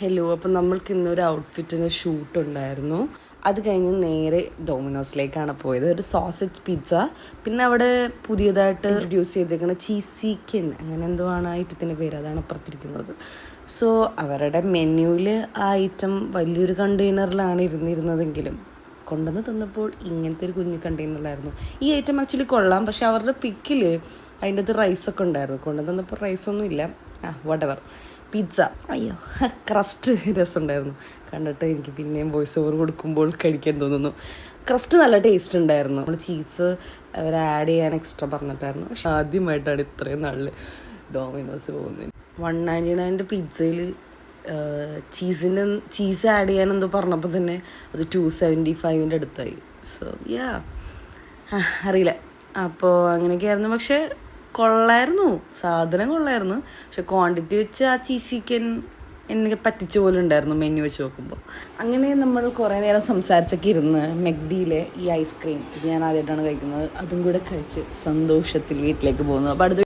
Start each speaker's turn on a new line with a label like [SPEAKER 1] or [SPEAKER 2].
[SPEAKER 1] Hello, അപ്പം നമ്മൾക്ക് ഇന്നൊരു ഔട്ട്ഫിറ്റിന് ഷൂട്ട് ഉണ്ടായിരുന്നു. അത് കഴിഞ്ഞ് നേരെ ഡൊമിനോസിലേക്കാണ് പോയത്. ഒരു സോസേജ് പിസ്സ, പിന്നെ അവിടെ പുതിയതായിട്ട് ഇൻട്രൊഡ്യൂസ് ചെയ്തേക്കുന്ന ചീസിക്കൻ, അങ്ങനെ എന്തോ ആണ് ആ ഐറ്റത്തിൻ്റെ പേര്, അതാണ് അപ്പുറത്തിരിക്കുന്നത്. സോ അവരുടെ മെനുവിൽ ആ ഐറ്റം വലിയൊരു കണ്ടെയ്നറിലാണ് ഇരുന്നിരുന്നതെങ്കിലും കൊണ്ടുവന്ന് തന്നപ്പോൾ ഇങ്ങനത്തെ ഒരു കുഞ്ഞ് കണ്ടെയ്നറിലായിരുന്നു. ഈ ഐറ്റം ആക്ച്വലി കൊള്ളാം, പക്ഷെ അവരുടെ പിക്കിൽ അതിൻ്റെ അത് റൈസൊക്കെ ഉണ്ടായിരുന്നു. കൊണ്ടുവന്ന് തന്നപ്പോൾ റൈസൊന്നും ഇല്ല. വട്ടെവർ. പിസ്സ, അയ്യോ, ക്രസ്റ്റ് രസമുണ്ടായിരുന്നു. കണ്ടിട്ട് എനിക്ക് പിന്നെയും വോയിസ് ഓവർ കൊടുക്കുമ്പോൾ കഴിക്കാൻ തോന്നുന്നു. ക്രസ്റ്റ് നല്ല ടേസ്റ്റ് ഉണ്ടായിരുന്നു. നമ്മൾ ചീസ് അവർ ആഡ് ചെയ്യാൻ എക്സ്ട്രാ പറഞ്ഞിട്ടായിരുന്നു. പക്ഷെ ആദ്യമായിട്ടാണ് ഇത്രയും നാളിൽ ഡോമിനോസ് പോകുന്നത്. 199 പിസ്സയിൽ ചീസ് ആഡ് ചെയ്യാൻ എന്തോ പറഞ്ഞപ്പോൾ തന്നെ അത് 275 അടുത്തായി. സോ യാ, അറിയില്ല. അപ്പോൾ അങ്ങനെയൊക്കെയായിരുന്നു. പക്ഷെ കൊള്ളായിരുന്നു, സാധനം കൊള്ളായിരുന്നു. പക്ഷെ ക്വാണ്ടിറ്റി വെച്ച് ആ ചീസിക്കൻ എനിക്ക് പറ്റിച്ച പോലെ ഉണ്ടായിരുന്നു മെനു വെച്ച് നോക്കുമ്പോൾ. അങ്ങനെ നമ്മൾ കുറേ നേരം സംസാരിച്ചൊക്കെ ഇരുന്ന് മെക്ഡിയിലെ ഈ ഐസ്ക്രീം, ഇത് ഞാൻ ആദ്യമായിട്ടാണ് കഴിക്കുന്നത്, അതും കൂടെ കഴിച്ച് സന്തോഷത്തിൽ വീട്ടിലേക്ക് പോകുന്നു. അപ്പോൾ അടുത്ത